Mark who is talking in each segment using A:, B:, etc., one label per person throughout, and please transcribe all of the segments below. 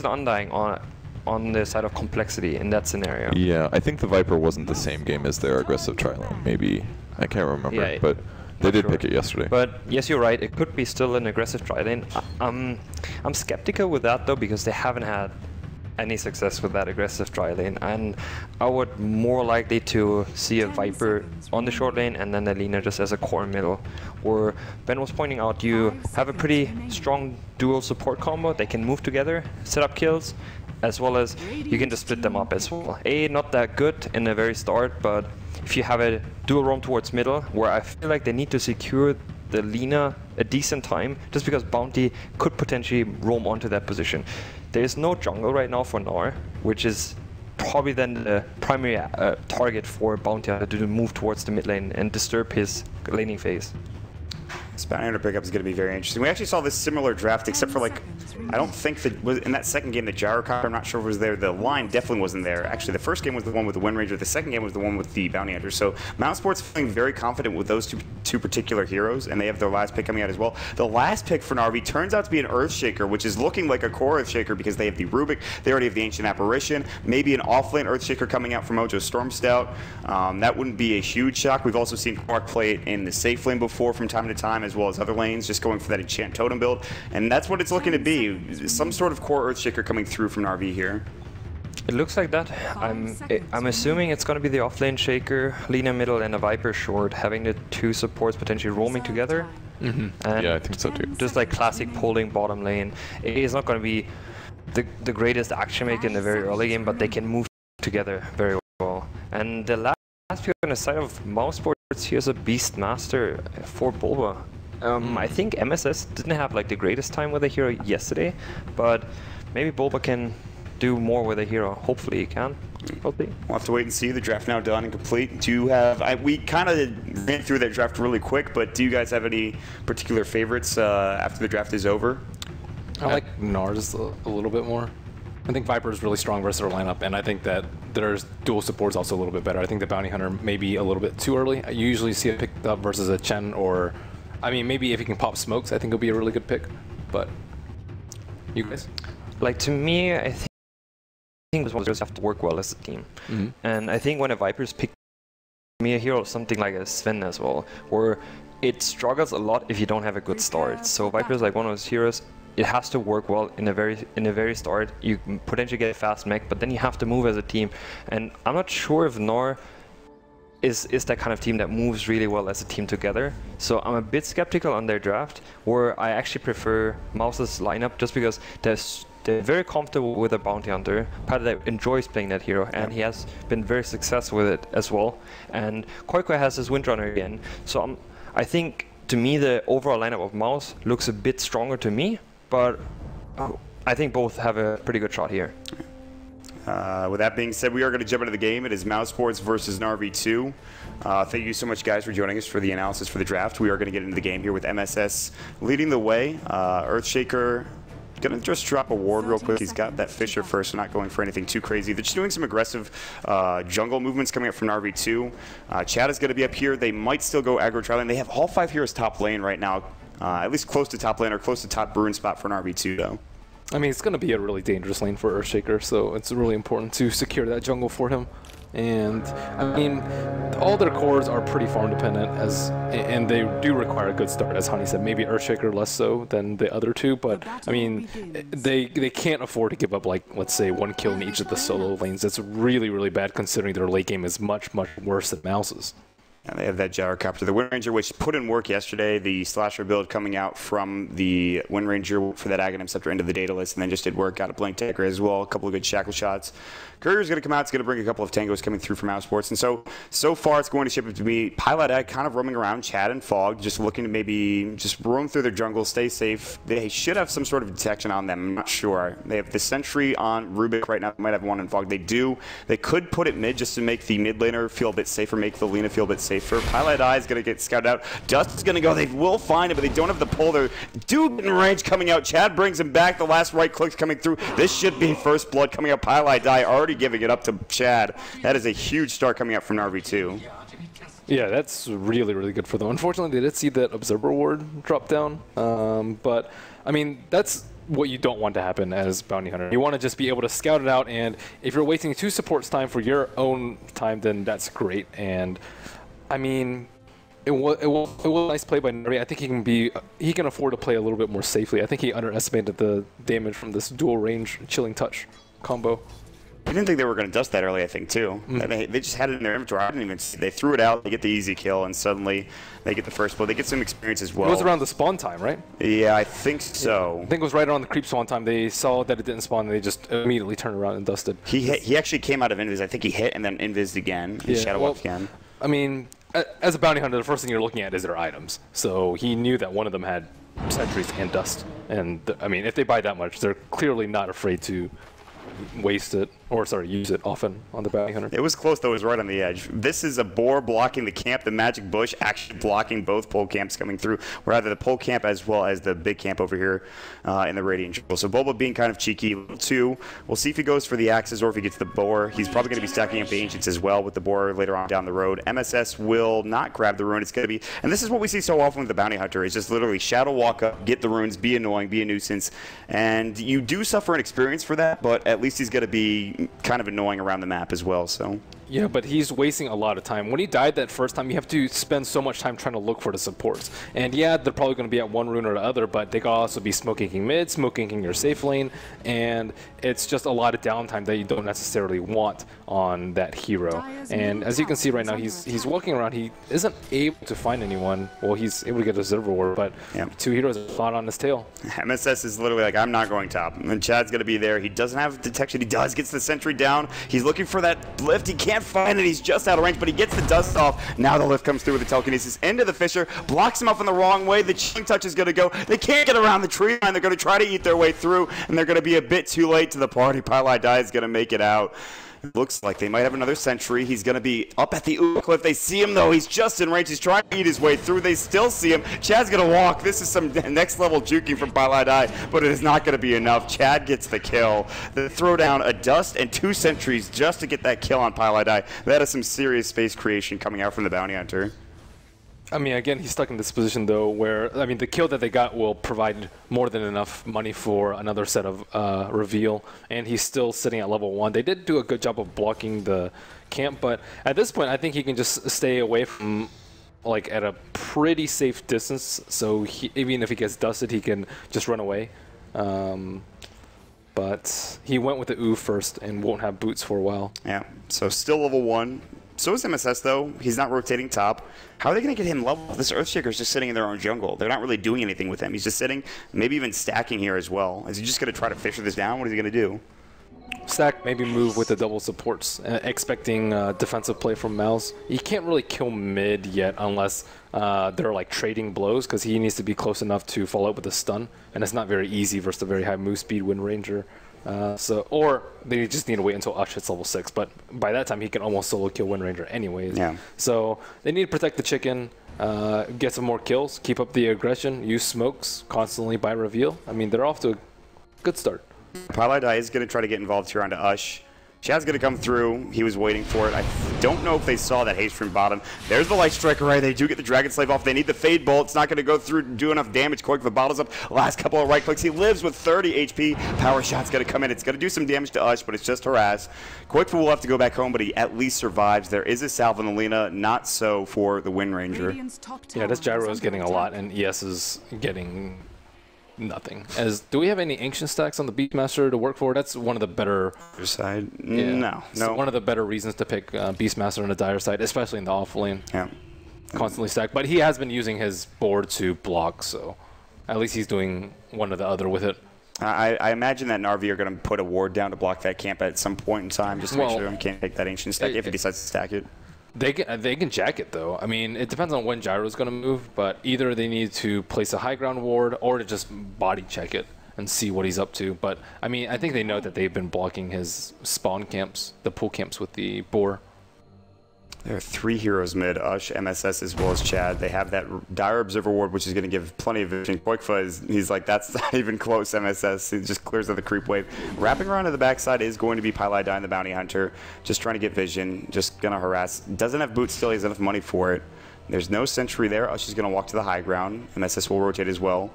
A: Undying on the side of complexity in that scenario.
B: Yeah, I think the Viper wasn't the same game as their aggressive tri-lane. Maybe, I can't remember,
A: Yeah,
B: but they did pick it yesterday.
A: But yes, you're right. It could be still an aggressive tri-lane. I'm skeptical with that though, because they haven't had any success with that aggressive tri-lane, and I would more likely to see a Viper on the short lane and then a Lina just as a core middle. Where Ben was pointing out, you have a pretty strong dual support combo. They can move together, set up kills, as well as you can just split them up as well. Not that good in the very start, but if you have a dual roam towards middle, where I feel like they need to secure the Lina a decent time, just because Bounty could potentially roam onto that position. There is no jungle right now for NAR, which is probably then the primary target for Bounty to move towards the mid lane and disturb his laning phase.
C: This bounty hunter pickup is going to be very interesting. We actually saw this similar draft, except for like, I don't think that was in that second game, the gyrocopter, I'm not sure if it was there. The line definitely wasn't there. Actually, the first game was the one with the Wind Ranger. The second game was the one with the bounty hunter. So Mousesports feeling very confident with those two particular heroes, and they have their last pick coming out as well. The last pick for Na'Vi turns out to be an Earthshaker, which is looking like a core Earthshaker because they have the Rubik, they already have the Ancient Apparition, maybe an offlane Earthshaker coming out from Mojo Storm Stout. That wouldn't be a huge shock. We've also seen Quark play it in the safe lane before from time to time, as well as other lanes, just going for that enchant totem build, and that's what it's looking to be. Some sort of core Earthshaker coming through from Na'Vi here.
A: It looks like that. I'm assuming it's going to be the offlane Shaker, Lina middle, and a Viper short, having the two supports potentially roaming together.
B: Mm-hmm. Yeah, I think so too.
A: Just like classic polling bottom lane. It is not going to be the greatest action maker in the very early game, but they can move together very well. And the last pick on the side of Mousesports, here's a Beastmaster for Bulba. I think MSS didn't have like the greatest time with a hero yesterday, but maybe Bulba can do more with a hero. Hopefully he can. Hopefully.
C: We'll have to wait and see. The draft now done and complete. Do you have, we kind of ran through that draft really quick, but do you guys have any particular favorites after the draft is over?
D: I like NAR's a little bit more. I think Viper is really strong versus their lineup, and I think that their dual support is also a little bit better. I think the Bounty Hunter may be a little bit too early. You usually see it picked up versus a Chen, or, I mean, maybe if he can pop smokes, I think it'll be a really good pick. But you guys?
A: Like, to me, I think those ones have to work well as a team. Mm-hmm. And I think when a Viper's pick me a hero, something like a Sven as well, where it struggles a lot if you don't have a good start. So Viper's like one of those heroes. It has to work well in the very start. You can potentially get a fast mech, but then you have to move as a team. And I'm not sure if NAR is that kind of team that moves really well as a team together. So I'm a bit skeptical on their draft, where I actually prefer Mouse's lineup just because they're very comfortable with a Bounty Hunter. Pada enjoys playing that hero, and he has been very successful with it as well. And Koikoi has his Windrunner again. So I think, to me, the overall lineup of Mouse looks a bit stronger to me, but I think both have a pretty good shot here.
C: With that being said, we are going to jump into the game. It is Mousesports versus NAR 2. Thank you so much, guys, for joining us for the analysis for the draft. We are going to get into the game here with MSS leading the way. Earthshaker going to just drop a ward real quick. He's got that Fisher first, so not going for anything too crazy. They're just doing some aggressive jungle movements coming up from NAR 2. Chad is going to be up here. They might still go aggro tri-lane. They have all 5 heroes top lane right now, at least close to top lane or close to top Bruin spot for NAR 2, though.
D: I mean, it's going to be a really dangerous lane for Earthshaker, so it's really important to secure that jungle for him. And, I mean, all their cores are pretty farm dependent, and they do require a good start, as Honey said. Maybe Earthshaker less so than the other two, but, I mean, they can't afford to give up, like, let's say, 1 kill in each of the solo lanes. That's really, really bad, considering their late game is much, much worse than Mouse's.
C: And they have that gyrocopter. The Wind Ranger, which put in work yesterday, the slasher build coming out from the Wind Ranger for that Aghanim Scepter into the data list, and then just did work, got a Blink Dagger as well, a couple of good shackle shots. Courier's going to come out, it's going to bring a couple of tangos coming through from Mousesports, and so far it's going to shape up to be Pilot Egg kind of roaming around, Chad and Fog, just looking to maybe just roam through their jungle, stay safe. They should have some sort of detection on them, I'm not sure. They have the Sentry on Rubik right now, they might have one on Fog. They do. They could put it mid just to make the mid laner feel a bit safer, make the Lina feel a bit safer. Pilot Eye is going to get scouted out. Dust is going to go. They will find it, but they don't have the pull. They're dude in range coming out. Chad brings him back. The last right click's coming through. This should be first blood coming up. Pilot Eye already giving it up to Chad. That is a huge start coming up from NAR 2.
D: Yeah, that's really, really good for them. Unfortunately, they did see that Observer Ward drop down, but, I mean, that's what you don't want to happen as Bounty Hunter. You want to just be able to scout it out, and if you're wasting 2 supports time for your own time, then that's great. And I mean, it was a nice play by NAR. I think he can afford to play a little bit more safely. I think he underestimated the damage from this dual range chilling touch combo.
C: I didn't think they were going to dust that early, I think, too. They just had it in their inventory. I didn't even see. They threw it out, they get the easy kill, and suddenly they get the first blow. They get some experience as well.
D: It was around the spawn time, right?
C: Yeah, I think so.
D: I think it was right around the creep spawn time. They saw that it didn't spawn, and they just immediately turned around and dusted.
C: He actually came out of invis. I think he hit and then invised again. He shadow walked again.
D: I mean, as a bounty hunter, the first thing you're looking at is their items. So he knew that one of them had sentries and dust. And, I mean, if they buy that much, they're clearly not afraid to waste it, or sorry, use it often on the bounty hunter.
C: It was close, though. It was right on the edge. This is a boar blocking the camp, the magic bush actually blocking both pole camps coming through, rather the pole camp as well as the big camp over here in the radiant jungle. So Boba being kind of cheeky. Level 2, we'll see if he goes for the axes or if he gets the boar. He's probably going to be stacking up the ancients as well with the boar later on down the road. MSS will not grab the rune. It's going to be, and this is what we see so often with the bounty hunter, is just literally shadow walk up, get the runes, be annoying, be a nuisance, and you do suffer an experience for that, but at least he's going to be kind of annoying around the map as well. So
D: yeah, but he's wasting a lot of time. When he died that first time, you have to spend so much time trying to look for the supports. And yeah, they're probably going to be at one rune or the other, but they could also be smoking mid, smoking your safe lane, and it's just a lot of downtime that you don't necessarily want on that hero. And as you can see right now, he's walking around. He isn't able to find anyone. Well, he's able to get a Observer Ward, but 2 heroes are flat on his tail.
C: MSS is literally like, I'm not going top. And Chad's going to be there. He doesn't have detection. He does, gets the sentry down. He's looking for that lift. He can't find it. He's just out of range, but he gets the dust off. Now the lift comes through with the telekinesis into the Fisher, blocks him up in the wrong way. The chilling touch is going to go. They can't get around the tree line. They're going to try to eat their way through, and they're going to be a bit too late to the party. Pylai Dai is going to make it out. Looks like they might have another sentry. He's going to be up at the cliff. They see him, though. He's just in range. He's trying to eat his way through. They still see him. Chad's going to walk. This is some next-level juking from Pylai Dai, but it is not going to be enough. Chad gets the kill. They throw down a dust and 2 sentries just to get that kill on Pylai Dai. That is some serious space creation coming out from the bounty hunter.
D: I mean, again, he's stuck in this position, though, where, I mean, the kill that they got will provide more than enough money for another set of reveal, and he's still sitting at level 1. They did do a good job of blocking the camp, but at this point, I think he can just stay away from, like, at a pretty safe distance, so even if he gets dusted, he can just run away. But he went with the OO first and won't have boots for a while.
C: Yeah, so still level 1. So is MSS, though. He's not rotating top. How are they going to get him level? This Earthshaker is just sitting in their own jungle. They're not really doing anything with him. He's just sitting, maybe even stacking here as well. Is he just going to try to fisher this down? What is he going to do?
D: Stack, maybe move with the double supports, expecting defensive play from Mouse. He can't really kill mid yet unless they're like trading blows, because he needs to be close enough to follow up with a stun, and it's not very easy versus a very high move speed Wind Ranger. Or they just need to wait until Ush hits level 6, but by that time he can almost solo kill Wind Ranger anyways. Yeah. So they need to protect the chicken, get some more kills, keep up the aggression, use smokes constantly by reveal. I mean, they're off to a good start.
C: Pylai Dai is going to try to get involved here onto Ush. Chad's going to come through. He was waiting for it. I don't know if they saw that haste from bottom. There's the Light Strike Array. They do get the Dragon Slave off. They need the Fade Bolt. It's not going to go through and do enough damage. Koik the bottles up. Last couple of right clicks. He lives with 30 HP. Power Shot's going to come in. It's going to do some damage to Ush, but it's just harass. Koik will have to go back home, but he at least survives. There is a Salve on the Lina. Not so for the Wind Ranger.
D: Yeah, this Gyro is getting a lot, and ES is getting nothing. Do we have any ancient stacks on the Beastmaster to work for? That's one of the better
C: side.
D: Yeah, no. One of the better reasons to pick Beastmaster on the dire side, especially in the off lane.
C: Yeah.
D: Constantly stacked, but he has been using his board to block, so at least he's doing one or the other with it.
C: I imagine that Narvi are going to put a ward down to block that camp at some point in time, just to make sure everyone can't take that ancient stack if he decides to stack it.
D: They can jack it, though. I mean, it depends on when Gyro's going to move, but either they need to place a high ground ward or to just body check it and see what he's up to. But, I mean, I think they know that they've been blocking his spawn camps, the pool camps with the boar.
C: There are 3 heroes mid, Ush, MSS, as well as Chad. They have that Dire Observer Ward, which is going to give plenty of vision. Koikfa, he's like, that's not even close, MSS. He just clears out the creep wave. Wrapping around to the backside is going to be Pylai Dai, the Bounty Hunter. Just trying to get vision, just going to harass. Doesn't have boots still, he has enough money for it. There's no sentry there. Ush is going to walk to the high ground. MSS will rotate as well.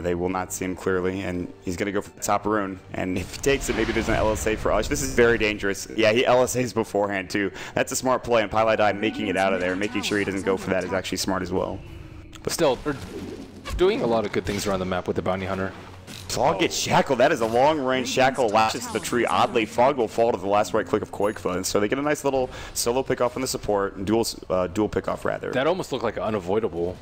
C: They will not see him clearly, and he's going to go for the top rune. And if he takes it, maybe there's an LSA for Ush. This is very dangerous. Yeah, he LSAs beforehand, too. That's a smart play, and Pieliedie making it out of there, making sure he doesn't go for that is actually smart as well.
D: But still, they're doing a lot of good things around the map with the Bounty Hunter.
C: Fog gets shackled. That is a long-range shackle. Lashes to the tree. Oddly, Fog will fall to the last right click of Koikfa, and so they get a nice little solo pick-off on the support, and dual pick-off, rather.
D: That almost looked like an unavoidable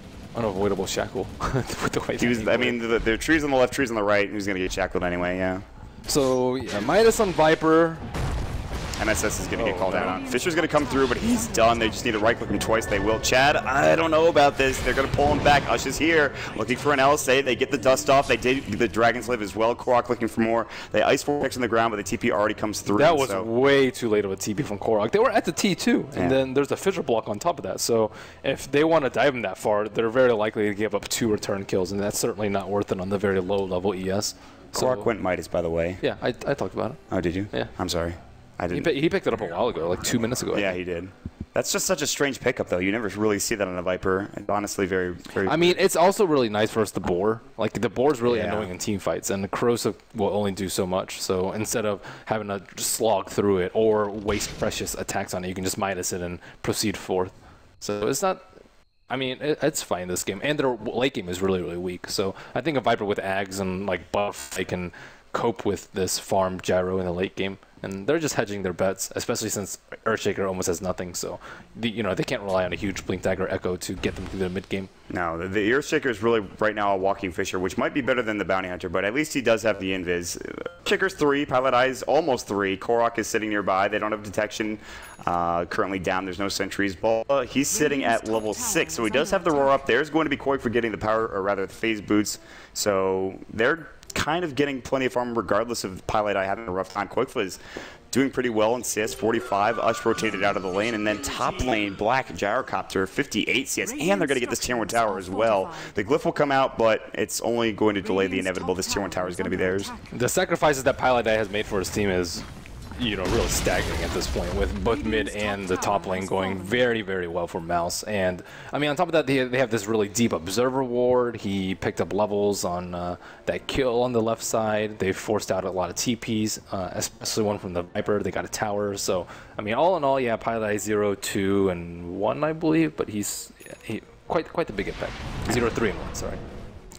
D: shackle with the way
C: I mean, the trees on the left, trees on the right, and he's going to get shackled anyway, yeah.
D: So, yeah, Midas on Viper.
C: MSS is going to get called out on. Fisher's going to come through, but he's done. They just need to right-click him twice. They will. Chad, I don't know about this. They're going to pull him back. Ush is here, looking for an LSA. They get the dust off. They did the Dragon's Live as well. Korok looking for more. They ice vortex on the ground, but the TP already comes through.
D: That was way too late of a TP from Korok. They were at the T too, and then there's a Fissure block on top of that. So if they want to dive him that far, they're very likely to give up 2 return kills, and that's certainly not worth it on the very low-level ES.
C: Korok went Midas, by the way.
D: Yeah, I talked about it.
C: Oh, did you?
D: Yeah.
C: I'm sorry. I didn't.
D: He picked it up a while ago, like 2 minutes ago.
C: Yeah, he did. That's just such a strange pickup, though. You never really see that on a Viper. And honestly, very.
D: I mean, it's also really nice for us to boar. Like, the boar is really annoying in team fights, and the corrosive will only do so much. So instead of having to slog through it or waste precious attacks on it, you can just Midas it and proceed forth. So it's not. I mean, it's fine this game, and their late game is really weak. So I think a Viper with Ags and like buff, they can cope with this farm gyro in the late game. And they're just hedging their bets, especially since Earthshaker almost has nothing. So, they can't rely on a huge Blink Dagger Echo to get them through the mid game.
C: No, the Earthshaker is really right now a walking Fissure, which might be better than the Bounty Hunter, but at least he does have the Invis. Earthshaker's 3, Pieliedie's almost 3. Korok is sitting nearby. They don't have detection. Currently down. There's no sentries. But he's sitting at level 6, so he does have the roar up. There's going to be Koik for getting the power, or rather the phase boots. So they're kind of getting plenty of farm regardless of Pieliedie having a rough time. Koikfa is doing pretty well in CS 45. Ush rotated out of the lane, and then top lane Black Gyrocopter 58 CS, and they're going to get this tier 1 tower as well. The glyph will come out, but it's only going to delay the inevitable. This tier 1 tower is going to be theirs.
D: The sacrifices that Pieliedie has made for his team is really staggering at this point, with both mid and the top lane going very well for Mouse. And I mean, on top of that, they have this really deep observer ward. He picked up levels on that kill on the left side. They forced out a lot of TPs, especially one from the Viper. They got a tower. So I mean, all in all, yeah, Pieliedie 0, 2, and 1, I believe, but he's quite the big impact. 0, 3, and 1. Sorry.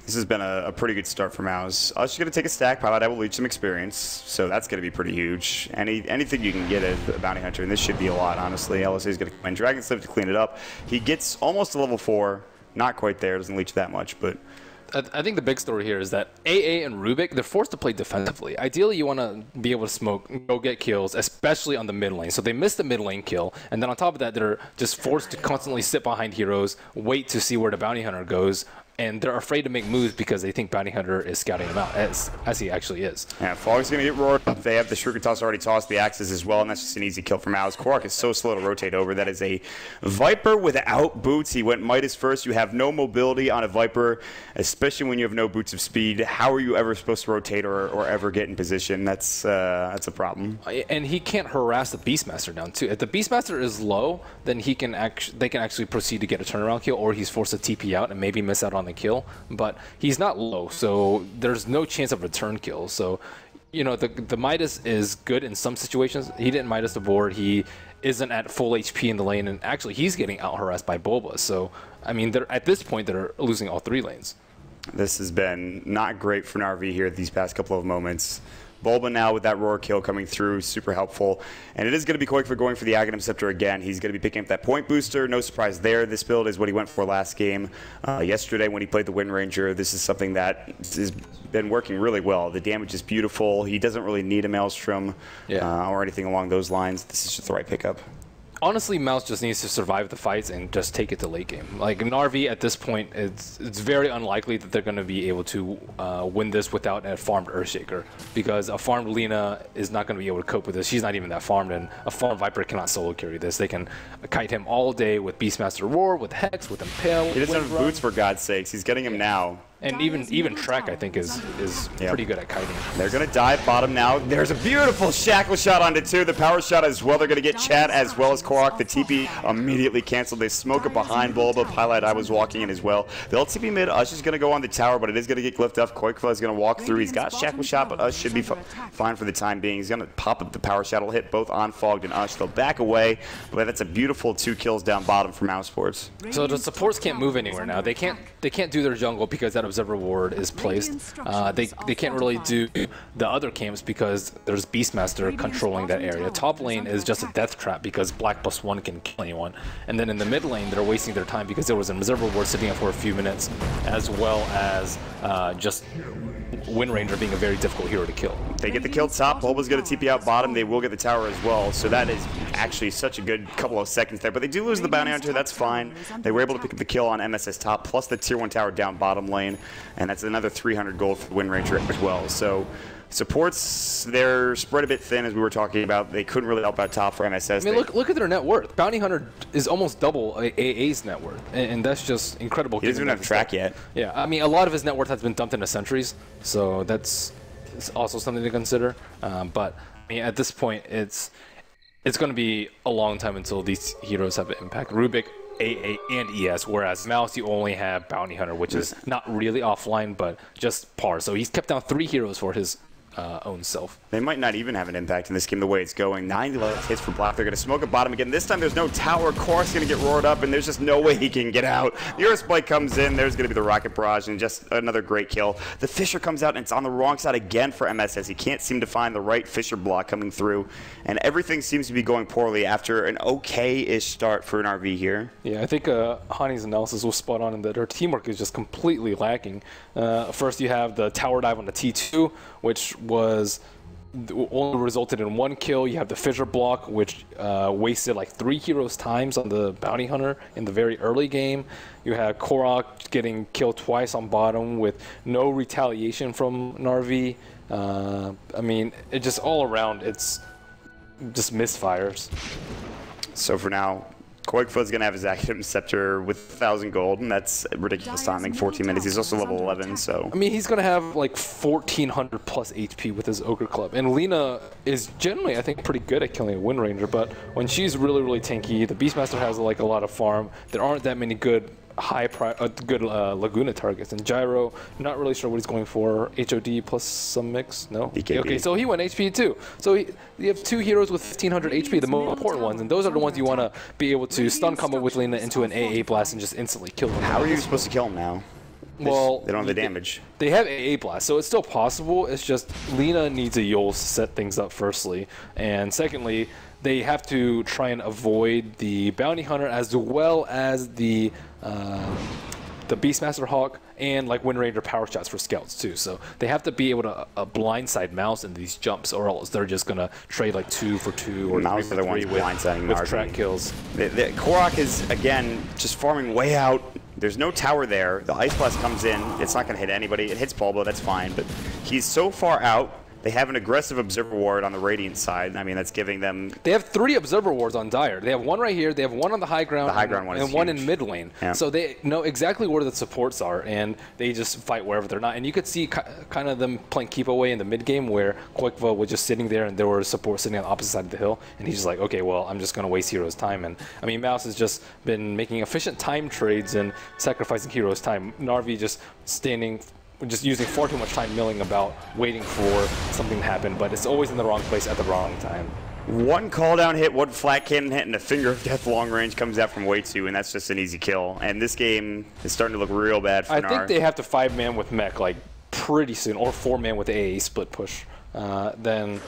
C: This has been a pretty good start for Mouse. Ush is going to take a stack. Pieliedie will leech some experience, so that's going to be pretty huge. Anything you can get as a Bounty Hunter, and this should be a lot, honestly. LSA is going to come in. Dragon's Live to clean it up. He gets almost to level 4. Not quite there. Doesn't leech that much, but...
D: I think the big story here is that AA and Rubik, they're forced to play defensively. Ideally, you want to be able to smoke, go get kills, especially on the mid lane. So they missed the mid lane kill, and then on top of that, they're just forced to constantly sit behind heroes, wait to see where the Bounty Hunter goes, and they're afraid to make moves because they think Bounty Hunter is scouting them out, as he actually is.
C: Yeah, Fog's going to get roared up. They have the Shuriken Toss already tossed, the Axes as well, and that's just an easy kill for Mouse. Korok is so slow to rotate over. That is a Viper without boots. He went Midas first. You have no mobility on a Viper, especially when you have no boots of speed. How are you ever supposed to rotate or ever get in position? That's a problem.
D: And he can't harass the Beastmaster down, too. If the Beastmaster is low, then they can actually proceed to get a turnaround kill, or he's forced to TP out and maybe miss out on the kill, but he's not low, so there's no chance of return kill. So, the Midas is good in some situations. He didn't Midas the board. He isn't at full HP in the lane, and actually he's getting out harassed by Boba. So, I mean, at this point, they're losing all 3 lanes.
C: This has been not great for Narvi here these past couple of moments. Bulba now with that roar kill coming through, super helpful. And it is going to be Koik going for the Aghanim Scepter again. He's going to be picking up that point booster. No surprise there. This build is what he went for last game. Yesterday when he played the Wind Ranger, this is something that has been working really well. The damage is beautiful. He doesn't really need a Maelstrom or anything along those lines. This is just the right pickup.
D: Honestly, Mouse just needs to survive the fights and just take it to late game. Like, Narvi at this point, it's very unlikely that they're going to be able to win this without a farmed Earthshaker, because a farmed Lina is not going to be able to cope with this. She's not even that farmed, and a farmed Viper cannot solo carry this. They can kite him all day with Beastmaster Roar, with Hex, with Impale.
C: He doesn't have boots, for God's sakes. He's getting him now.
D: And even Trek, I think, is pretty good at kiting.
C: They're going to dive bottom now. There's a beautiful shackle shot onto 2. The power shot as well. They're going to get Chat as well as Korok. The TP immediately canceled. They smoke it behind Bulba. Highlight I was walking in as well. They'll TP mid. Ush is going to go on the tower, but it is going to get glyphed up. Koikfa is going to walk through. He's got shackle shot, but Ush should be fine for the time being. He's going to pop up the power shot. It'll hit both on Fogged and Ush. They'll back away, but that's a beautiful 2 kills down bottom for Mousesports.
D: So the supports can't move anywhere now. They can't do their jungle because that observer ward is placed. They can't really do the other camps because there's Beastmaster controlling that area. Top lane is just a death trap because Black +1 can kill anyone. And then in the mid lane, they're wasting their time because there was an observer ward sitting up for a few minutes, as well as just Wind Ranger being a very difficult hero to kill.
C: They get the kill top. Bulba's going to TP out bottom. They will get the tower as well. So that is actually such a good couple of seconds there. But they do lose the bounty hunter. That's fine. They were able to pick up the kill on MSS top, plus the tier 1 tower down bottom lane. And that's another 300 gold for the Wind Ranger as well. So supports, they're spread a bit thin, as we were talking about. They couldn't really help out top for MSS.
D: I mean, look at their net worth. Bounty Hunter is almost double AA's net worth, and that's just incredible.
C: He doesn't even have track yet.
D: Yeah, I mean, a lot of his net worth has been dumped into sentries, so that's also something to consider. But I mean, at this point, it's going to be a long time until these heroes have an impact. Rubik, AA, and ES, whereas Mouse, you only have Bounty Hunter, which is not really offline, but just par. So he's kept down 3 heroes for his own self.
C: They might not even have an impact in this game the way it's going. 90 left hits for Black. They're going to smoke at bottom again. This time there's no tower. Korok's going to get roared up, and there's just no way he can get out. The Earth Spike comes in. There's going to be the Rocket Barrage, and just another great kill. The Fisher comes out, and it's on the wrong side again for MSS. He can't seem to find the right Fisher block coming through, and everything seems to be going poorly after an okay-ish start for an RV here.
D: Yeah, I think Hani's analysis was spot on in that her teamwork is just completely lacking. First, you have the tower dive on the T2, which was only resulted in 1 kill. You have the Fissure block, which wasted like 3 heroes times on the Bounty Hunter in the very early game. You have Korok getting killed twice on bottom with no retaliation from Narvi. I mean, it just all around, it's just misfires.
C: So for now, Koikfa's going to have his Academ Scepter with 1,000 gold, and that's ridiculous timing, 14 minutes. He's also level 11, so...
D: I mean, he's going to have like 1,400 plus HP with his Ogre Club. And Lina is generally, I think, pretty good at killing a Wind Ranger, but when she's really, really tanky, the Beastmaster has like a lot of farm. There aren't that many good Laguna targets. And Gyro, not really sure what he's going for. HOD plus some mix? No?
C: BKB.
D: Okay, so he went HP too. So you have 2 heroes with 1,500 HP, the most important ones, and those are the ones you want to be able to stun combo with Lina into an AA blast and just instantly kill them.
C: How are you supposed to kill him now?
D: Well,
C: they don't have the damage.
D: They have AA blast, so it's still possible. It's just Lina needs a Yul to set things up firstly, and secondly, they have to try and avoid the Bounty Hunter as well as the Beastmaster Hawk and like Wind Ranger power shots for scouts too. So they have to be able to blindside Mouse in these jumps, or else they're just gonna trade like 2 for 2 or 3 for 3 with track kills.
C: Korok is again just farming way out. There's no tower there. The Ice Blast comes in. It's not gonna hit anybody. It hits Bulbo, that's fine. But he's so far out. They have an aggressive Observer Ward on the Radiant side. I mean, that's giving them...
D: They have 3 Observer Wards on Dire. They have 1 right here, they have 1 on the high ground,
C: and
D: 1 in mid lane. Yeah. So they know exactly where the supports are, and they just fight wherever they're not. And you could see kind of them playing keep away in the mid game, where Koikva was just sitting there, and there were support sitting on the opposite side of the hill, and he's just like, okay, well, I'm just going to waste heroes' time. And I mean, Mouse has just been making efficient time trades and sacrificing heroes' time. Narvi just standing... just using far too much time milling about, waiting for something to happen, but it's always in the wrong place at the wrong time.
C: 1 call down hit, 1 flat cannon hit, and a Finger of Death long range comes out from way 2, and that's just an easy kill. And this game is starting to look real bad for NAR.
D: I think they have to 5-man with mech like pretty soon, or 4-man with AA split push. Then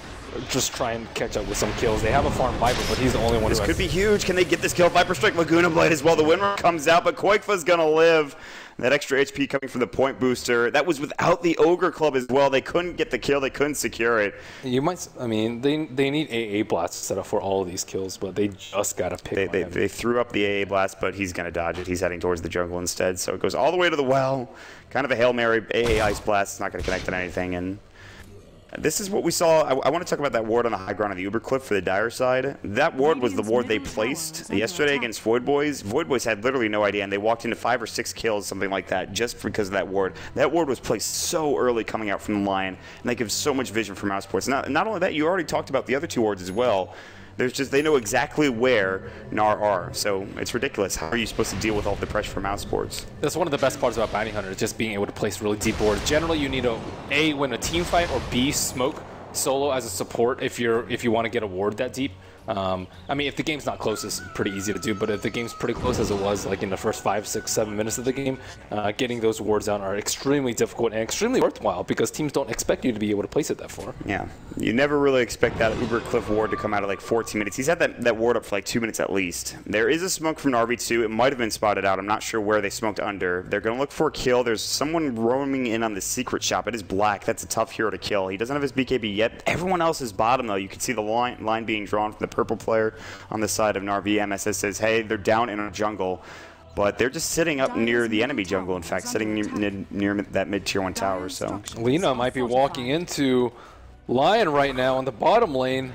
D: just try and catch up with some kills. They have a farm Viper, but he's the only one
C: who could be huge. Can they get this kill? Viper Strike Laguna Blade as well. The winner comes out, but Koikfa's going to live. That extra HP coming from the point booster. That was without the Ogre Club as well. They couldn't get the kill. They couldn't secure it.
D: You might, I mean, they need AA Blast set up for all of these kills, but they just got to pick one.
C: They threw up the AA Blast, but he's going to dodge it. He's heading towards the jungle instead. So it goes all the way to the well. Kind of a Hail Mary. AA Ice Blast is not going to connect on anything. And this is what we saw. I want to talk about that ward on the high ground on the Uber Cliff for the Dire side. That ward was the ward they placed yesterday against Void Boys. Void Boys had literally no idea, and they walked into 5 or 6 kills, something like that, just because of that ward. That ward was placed so early coming out from the line, and they give so much vision for Mousesports. Not only that, you already talked about the other 2 wards as well. They know exactly where NAR are, so it's ridiculous. How are you supposed to deal with all the pressure from Mousesports?
D: That's one of the best parts about Bounty Hunter, is just being able to place really deep wards. Generally, you need to A, win a team fight, or B, smoke solo as a support if you want to get a ward that deep. I mean, if the game's not close, it's pretty easy to do, but if the game's pretty close as it was, like in the first 5, 6, 7 minutes of the game, getting those wards down are extremely difficult and extremely worthwhile because teams don't expect you to be able to place it that far.
C: Yeah, you never really expect that Uber Cliff ward to come out of like 14 minutes. He's had that ward up for like 2 minutes at least. There is a smoke from RV2. It might have been spotted out. I'm not sure where they smoked under. They're going to look for a kill. There's someone roaming in on the secret shop. It is Black. That's a tough hero to kill. He doesn't have his BKB yet. Everyone else is bottom, though. You can see the line being drawn from the purple player on the side of Narvi. MSS says, hey, they're down in a jungle, but they're just sitting up near the enemy jungle, in fact, sitting near that mid-tier 1 tower. So
D: Lina might be walking into Lion right now on the bottom lane.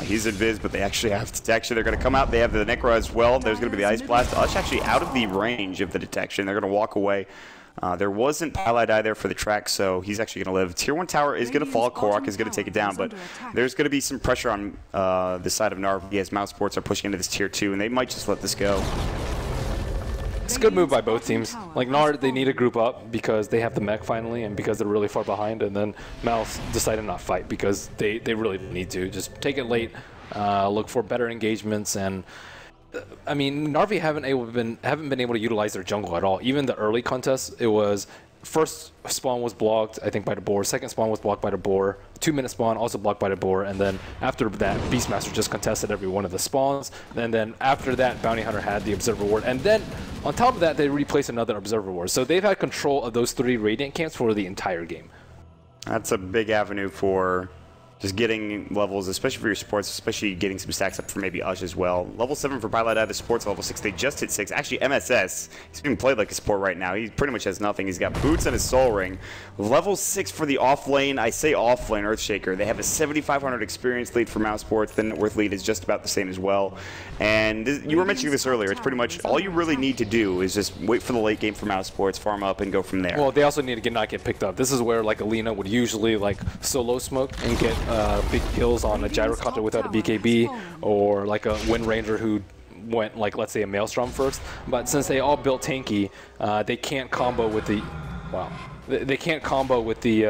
C: He's invis, but they actually have detection. They're going to come out. They have the Necro as well. There's going to be the Ice Blast. Ush actually out of the range of the detection. They're going to walk away. There wasn't Pile Die there for the track, so he's actually going to live. Tier 1 tower is going to fall. Korok is going to take it down, but there's going to be some pressure on the side of Narvi as Mousesports are pushing into this Tier 2, and they might just let this go.
D: It's a good move by both teams. Like NAR, they need to group up because they have the mech finally, and because they're really far behind, and then Mouse decided not fight because they really need to. Just take it late, look for better engagements, and I mean, Narvi haven't been able to utilize their jungle at all. Even the early contests, it was first spawn was blocked, I think, by the boar. Second spawn was blocked by the boar. 2-minute spawn also blocked by the boar. And then after that, Beastmaster just contested every one of the spawns. And then after that, Bounty Hunter had the Observer Ward. And then on top of that, they replaced another Observer Ward. So they've had control of those 3 Radiant camps for the entire game.
C: That's a big avenue for just getting levels, especially for your supports, especially getting some stacks up for maybe Ush as well. Level 7 for Pilot out of the supports, level 6. They just hit 6. Actually, MSS, he's being played like a support right now. He pretty much has nothing. He's got boots and his soul ring. Level 6 for the off lane. I say off lane, Earthshaker. They have a 7,500 experience lead for Mousesports. The net worth lead is just about the same as well. And you were mentioning this earlier. It's pretty much all you really need to do is just wait for the late game for Mousesports, farm up, and go from there.
D: Well, they also need to not get picked up. This is where like Alina would usually like solo smoke and get big kills on a Gyrocopter without a BKB, or like a Wind Ranger who went like, let's say, a Maelstrom first. But since they all built tanky, they can't combo with the they can't combo with the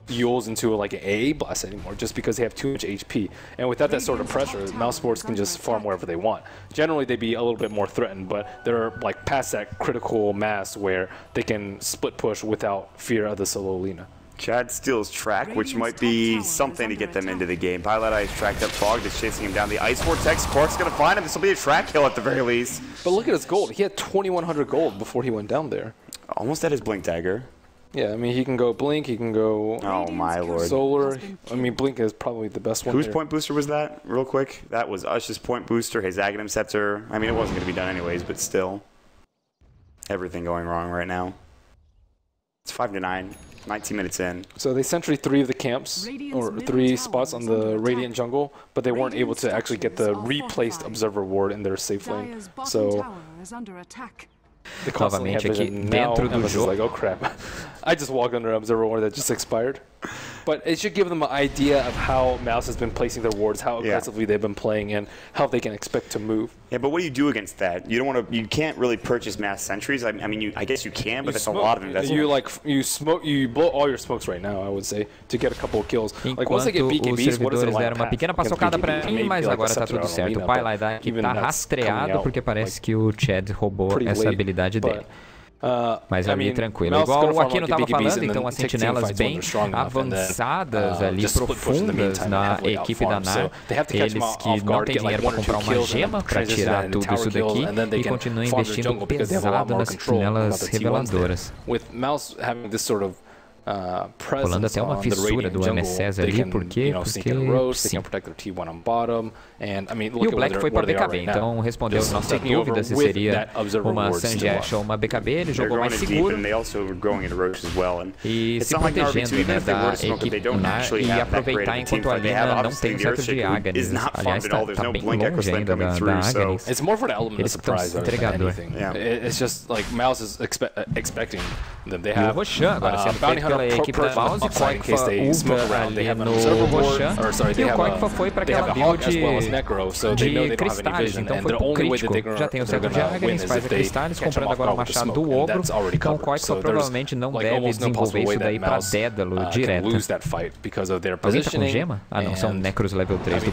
D: Yules into like an AA blast anymore, just because they have too much HP. And without that sort of pressure, Mousesports can just farm wherever they want. Generally, they'd be a little bit more threatened, but they're like past that critical mass where they can split push without fear of the solo Lina.
C: Chad steals track, which might be something to get them into the game. Pilot Eye is tracked up. Fog is chasing him down the Ice Vortex. Kork's going to find him. This will be a track kill at the very least.
D: But look at his gold. He had 2,100 gold before he went down there.
C: Almost at his Blink Dagger.
D: Yeah, I mean, he can go Blink, he can go
C: oh my lord.
D: Solar. I mean, Blink is probably the best one.
C: Whose
D: here.
C: point booster was that, real quick? That was Ush's point booster, his Aghanim Scepter. I mean, it wasn't going to be done anyways, but still. Everything going wrong right now. It's 5-9. 19 minutes in.
D: So they sentry 3 of the camps, or 3 spots on the Radiant jungle, but they weren't able to actually get the replaced Observer Ward in their safe lane. So they constantly have vision. Now MS is like, oh crap, I just walked under an Observer Ward that just expired. But it should give them an idea of how Mouse has been placing their wards, how aggressively they've been playing, and how they can expect to move. Yeah,
C: but what do you do against that? You don't want to. You can't really purchase mass sentries. I mean, I guess you can, but that's a lot of investment.
D: You blow all your smokes right now, I would say, to get a couple of kills. Like once they get BKBs, what is it like?
E: Deram uma pequena paçocada pra mim, mas agora tá tudo certo. O Pilot aqui tá rastreado porque parece que o Chad roubou essa habilidade dele. Mas ali tranquilo. Igual o Aquino estava falando, então as sentinelas bem avançadas ali, profundas na equipe da NAR. Eles que não têm dinheiro para comprar uma gema para tirar tudo isso daqui e continuam investindo pesado nas sentinelas reveladoras.
D: With Mouse having this sort of
E: rolando até uma fissura do MSS ali, porque sim. E o Black foi para BKB, então respondeu a nossa dúvida se seria uma Sanjash ou uma BKB, ele jogou mais seguro e se protegendo, né, da equipe do NAR e aproveitar enquanto a Lina não tem o setor de Aghanis. Aliás, tá bem longe ainda da Aghanis. Eles estão entregador. E o Roshan agora sendo feito pela equipe da Mouse, o Koikfa uva ali no Roshan, e o Koikfa foi para aquela build de Cristales, então foi pro crítico. Já tem o setor de Aghanis, faz a Cristales, comprando agora o machado do Ogro, então o Koikfa provavelmente não deve desenvolver isso daí para Dédalo direto. Alguém tá com gema? Ah não, são Necros level 3 do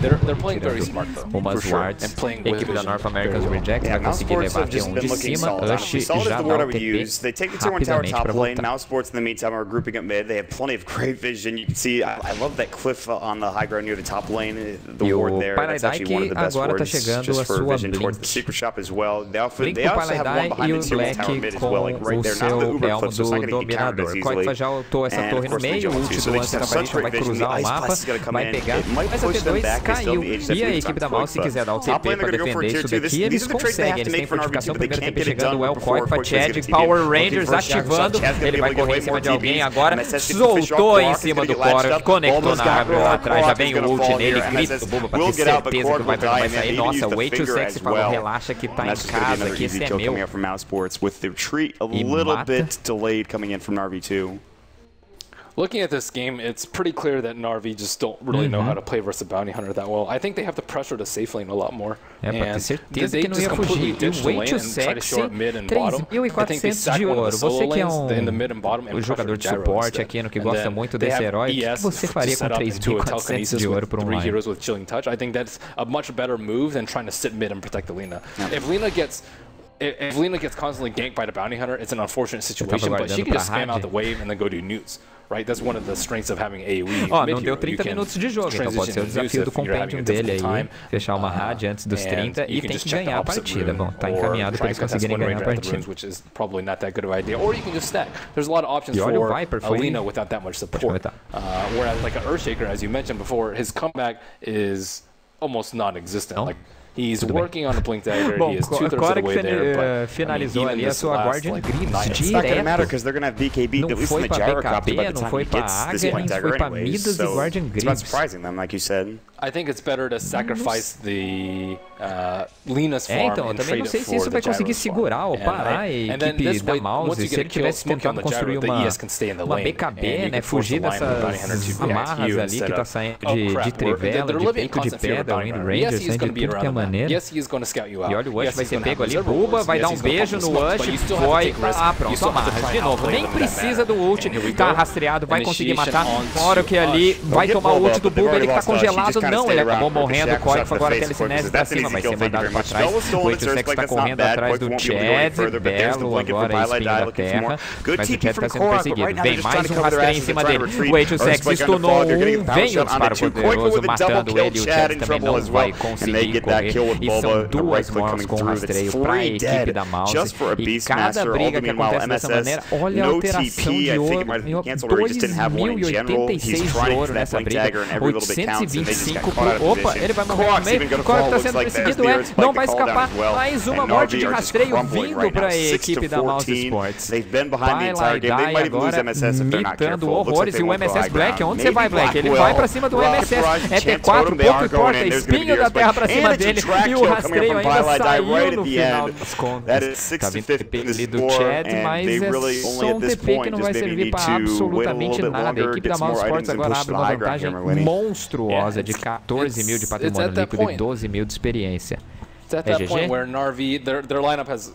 E: o Mousesports, a equipe da North America's Reject vai conseguir levar até um de cima, Ush já dá o TP rapidamente para voltar.
C: Mousesports in the meantime are grouping up mid. They have plenty of great vision. You can see, I love that cliff on the high ground near the top lane. The ward there, that's actually one of the best wards just for vision towards the secret shop as well. They also have one behind the tier tower mid as well, like right there. Now the Uber cliffs are not going to get countered as easily.
E: Já ultou essa torre no meio, o ult do Lance na parede vai cruzar o mapa, vai pegar, mas a T2 caiu. E a equipe da Mouse, se quiser dar o TP para defender isso daqui, eles conseguem. Eles têm fortificação, primeiro TP chegando, o El Koikfa, Chad, Power Rangers ativando, ele vai correr em cima de alguém agora, soltou em cima do core, conectou na árvore lá atrás, já vem o ult nele, grita do Buba pra ter certeza que o Viper vai sair. Nossa, way too sexy falou, relaxa que tá em casa, que esse é meu. E mata.
D: Looking at this game, it's pretty clear that NARV just don't really know how to play versus Bounty Hunter that well. I think they have to pressure the safe lane a lot more.
E: É, pra ter certeza que não ia fugir. E o way too sexy, 3.400 de ouro. Você que é um jogador de suporte aqui, que gosta muito desse herói, o que você faria com 3.400 de ouro para um line?
D: I think that's a much better move than trying to sit mid and protect the Lina. If Lina gets constantly ganked by the Bounty Hunter, it's an unfortunate situation, but she can just spam out the wave and then go do newts. Right, that's one of the strengths of having AoE.
E: Ó, não deu 30 minutos de jogo, então pode ser o desafio do Compendium dele aí, fechar uma rádio antes dos 30 e tem que ganhar a partida. Bom, tá encaminhado para eles conseguirem ganhar a partida. E olha o Viper, foi
D: Lina without that much support. Whereas like an Earthshaker, as you mentioned before, his comeback is almost non-existent. Like, he's working on a Blink Dagger.
E: Bom,
D: he is 2/3 of the way there,
E: finalizou ali a sua Guardian Greaves direto.
C: Não
E: foi pra BKB, não foi pra Aghanis, foi pra Midas e Guardian Greaves.
C: Surprising them, like you said.
D: I think it's better to sacrifice the Lina's farm
E: então, eu também não sei se isso vai conseguir segurar ou parar a equipe da Mouse. Se ele tivesse tentado construir uma BKB, né, fugir dessas amarras ali que tá saindo de trivela, de pico de pedra, Wind Rangers, de tudo que é maneira. E olha o Ush vai ser pego ali, Buba vai dar um beijo no Ush, foi, pronto, amarras de novo, nem precisa do ult, tá rastreado, vai conseguir matar, fora que ali vai tomar o ult do Buba, ele que tá congelado, não, ele acabou morrendo, o Koikfa agora telecinese pra cima, vai ser mandado pra trás, o 86 tá correndo atrás do Chad, belo agora, espinho da terra, mas o Chad tá sendo perseguido, vem mais um rastreio em cima dele, o 86 stunou um, vem o disparo poderoso matando ele, o Chad também não vai conseguir correr, e são duas mortes com rastreio pra equipe da Mouse, e cada briga que acontece dessa maneira, olha a alteração de ouro, 2.086 de ouro nessa briga, 825 pro... Opa, ele vai morrer no meio, o Koikfa tá sendo perseguido, não vai escapar, mais uma morte de rastreio vindo pra equipe da Mousesports. Vai lá e Dai agora, mitando horrores, e o MSS Black, onde você vai, Black? Ele vai pra cima do MSS, é T4, pouco importa, espinho da terra pra cima dele, e o rastreio ainda saiu no final das contas. Tá vindo TP ali do Chad, mas é só um TP que não vai servir pra absolutamente nada. A equipe da Mousesports agora abre uma vantagem monstruosa de 14 mil de patrimônio líquido e 12 mil de experiência.
D: It's at that point where NARV, their lineup has...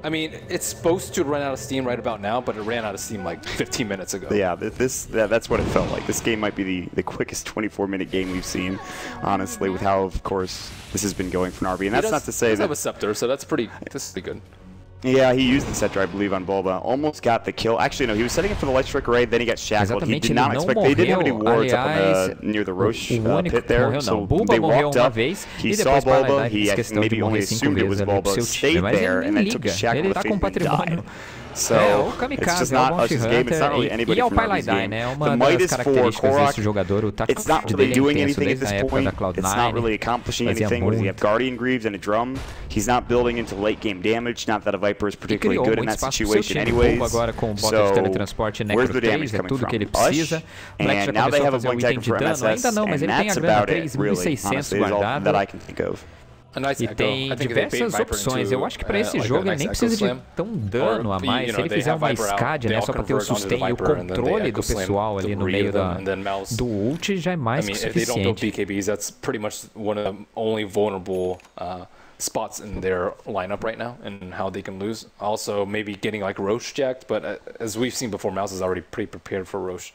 D: I mean, it's supposed to run out of steam right about now, but it ran out of steam like 15 minutes ago.
C: Yeah, that's what it felt like. This game might be the quickest 24-minute game we've seen, honestly, with how, of course, this has been going for NARV. And that's not to say that...
D: He does have a scepter, so that's pretty good.
C: Yeah, he used the scepter, I believe, on Bulba. Almost got the kill. Actually, no, he was setting it for the Light Strike Array, then he got shackled. He did not expect... They didn't have any wards up near the Roche pit there, so they walked up. He saw Bulba, he maybe only assumed it was Bulba, stayed there, and then took a shackle to face and died.
E: o Kamikaze, é o Bounty Hunter, e é o Paladin, né? Uma das características desse jogador, o tático dele é intenso, desde a época da Cloud9,
C: We have Guardian Greaves and a drum. He's not building into late game damage. Not that a Viper is particularly good in that situation anyways.
E: Agora com bota de teletransporte Necro 3, é tudo que ele precisa. Black já começou a fazer o item de dano, ainda não, mas ele tem a grana 3.600 guardado. E tem diversas opções. Eu acho que para esse jogo ele nem precisa de tão dano a mais. Se ele fizer uma SCAD, né, só para ter o sustain e o controle do pessoal ali no meio do ult, já é mais que suficiente.
D: Spots in their lineup right now and how they can lose. Also, maybe getting like Roche jacked, but as we've seen before, Mouse is already pretty prepared for Roche.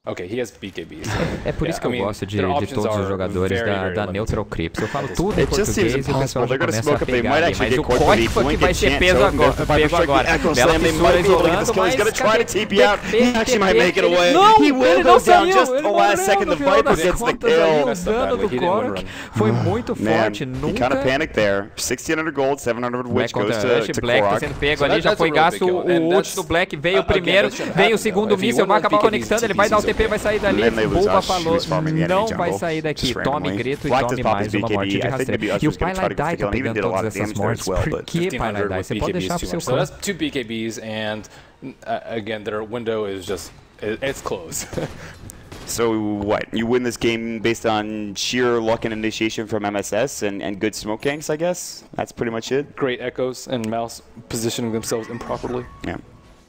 D: Okay, he has BKBs.
E: É por isso que eu gosto de todos os jogadores da Neutral Crips. Eu falo tudo em português e o pessoal já começa a pegar ali. Mas o Koifa que vai ser pego agora. Bela fissura isolando, mas não, ele não saiu. Ele morreu no final das contas aí. O dano do Korok foi muito forte. Nunca...
C: He kind of panicked there. 1,600 gold, 700 witch goes to
E: Black tá sendo pego ali, já foi gasto o ult do Black. Veio o primeiro, veio o segundo míssil, vai acabar conectando, ele vai dar o TP, vai sair dali. Bulba falou, não vai sair daqui. Tome grito e tome mais uma morte de rastreio. E o Paladin tá pegando todas essas mortes. Por que Paladin? Você pode deixar pro seu
D: clã. So that's 2 BKBs and again their window is just, it's close.
C: So what? You win this game based on sheer luck and initiation from MSS and good smoke ganks, I guess? That's pretty much it?
D: Great echoes and Mouse positioning themselves improperly.
C: Yeah.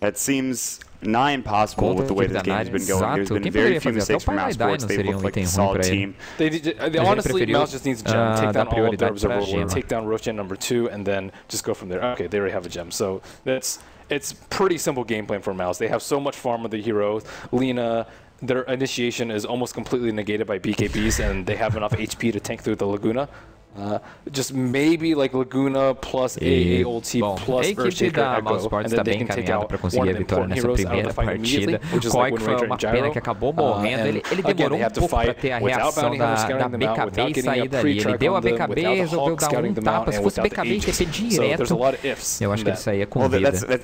C: That seems nigh impossible with the way this game has been going. There's been very few mistakes from Mousesports. They look like a solid team.
D: They honestly, Mouse just needs a gem. Take down all of their observer, take down Roche number 2, and then just go from there. Okay, they already have a gem. So it's pretty simple game plan for Mouse. They have so much farm with the heroes. Lina, their initiation is almost completely negated by BKBs, and they have enough HP to tank through the Laguna. Just maybe like Laguna plus AA ulti plus Earthshaker Echo, and then they can take out one of the important heroes out of the fight immediately, which is like Windranger and Gyro.
E: Que acabou morrendo. Ele demorou pouco para ter a reação da BKB e sair dali. Ele deu a BKB e resolveu dar tapa. Se fosse BKB e TP direto, eu acho que ele saía com vida. Mas é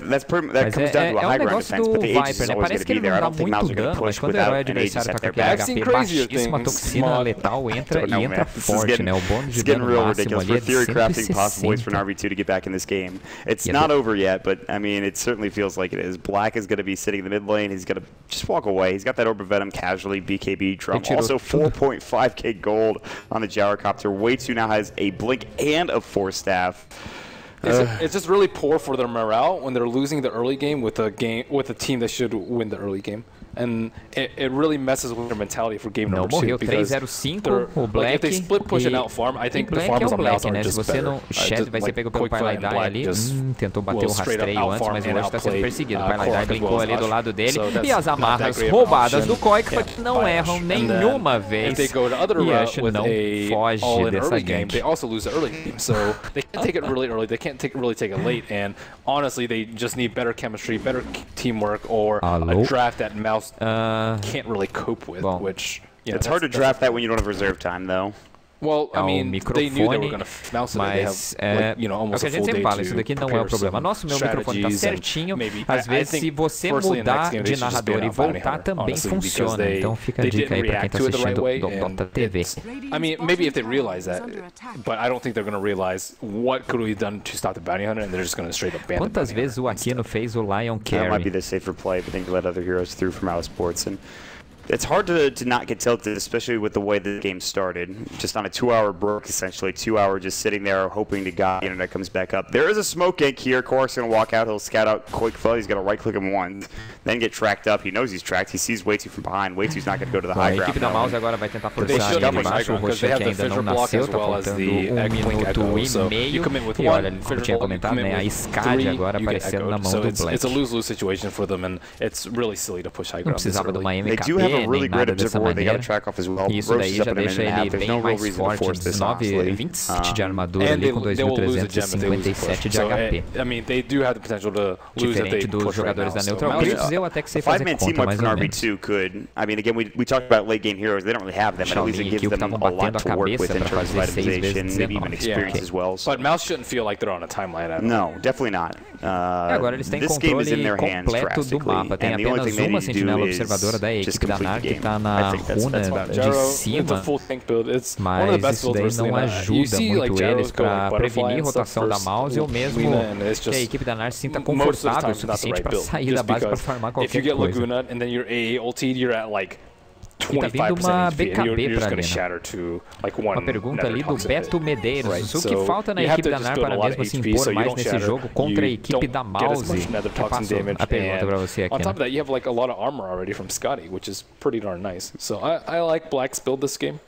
E: negócio do Viper, né? Parece que ele não dá muito dano, mas quando o herói adversário tá com aquele HP baixíssima, toxina letal entra forte, né? O bônus de dano
C: real ridiculous. We're theory crafting possible ways for an RV2 to get back in this game. It's not over yet, but I mean, it certainly feels like it is. Black is going to be sitting in the mid lane. He's going to just walk away. He's got that Orb of Venom casually, BKB drum. Also 4.5k gold on the Gyrocopter. Way2 now has a blink and a force staff.
D: It's just really poor for their morale when they're losing the early game with a team that should win the early game. And it really messes with their mentality for game number 2 because
E: 305 o Black,
D: if they split push and out farm, I think the farmers on Mouse are just
E: better. Se você não Shed vai ser pego pelo Paladin ali, tentou bater o rastreio antes, mas o Roche está sendo perseguido. O Paladin blinkou ali do lado dele e as amarras roubadas do Koifa que não erram nenhuma vez. E Ash não foge dessa gank.
D: They also lose the early game, so they can't take it really early. They can't really take it late, and honestly, they just need better chemistry, better teamwork, or a draft that Mouse can't really cope with, which, you know,
C: it's hard to draft that when you don't have reserve time, though.
D: Well, I mean, they knew they were going to mouse it. They have, like, you know, almost a full day to
E: isso daqui não é o problema. Nosso meu microfone tá certinho. Às vezes, se você mudar de narrador e voltar, também funciona. Então fica a dica aí pra quem tá assistindo do Dota TV.
D: I mean, maybe if they realize that, but I don't think they're going to realize what could we done to stop the bounty hunter, and they're just going to straight up ban.
E: Quantas vezes o Aquino fez o Lion carry?
C: That might be the safer play, but they can let other heroes through from Mousesports. And it's hard to not get tilted, especially with the way the game started. Just on a 2-hour break, essentially. 2 hour just sitting there hoping to God the internet comes back up. There is a smoke gank here. Korok's going to walk out. He'll scout out Koifa. He's going to right-click him once. Then get tracked up. He knows he's tracked. He sees Way2 from behind. Way2's not going to go to the high ground.
E: A equipe da Mouse agora vai tentar forçar ali embaixo. O Roche que ainda não nasceu. Tá faltando 1 minuto e meio. E olha, como tinha comentado, né? A SCAD agora aparecendo na mão do Black.
D: It's a lose-lose situation for them, and it's really silly to push high ground.
E: Não precisava de uma MKB. nem nada dessa maneira. Isso daí já deixa ele bem mais forte, 19-27 de armadura ali com 2.357 de HP. Diferente dos jogadores da Neutral Grids, eu até que sei fazer conta mais ou menos. Shaolin e Kyo estavam batendo a cabeça para fazer 6 vezes 19.
D: But Mouse shouldn't feel like they're on a timeline at all.
C: No, definitely not.
E: Agora eles têm controle completo do mapa. Tem apenas uma sentinela observadora da equipe da NAR que está na runa de cima, mas isso daí não ajuda muito eles para prevenir rotação da mouse ou mesmo que a equipe da NAR se sinta confortável o suficiente para sair da base para farmar qualquer coisa. E tá vindo uma BKB pra Arena. Uma pergunta ali do Beto Medeiros. O que falta na equipe da NAR para mesmo se impor mais nesse jogo contra a equipe da Mouse? Eu passo a pergunta pra você aqui.
D: On top of that, you have like a lot of armor already from Scotty, which is pretty darn nice. So I like Black's build this game.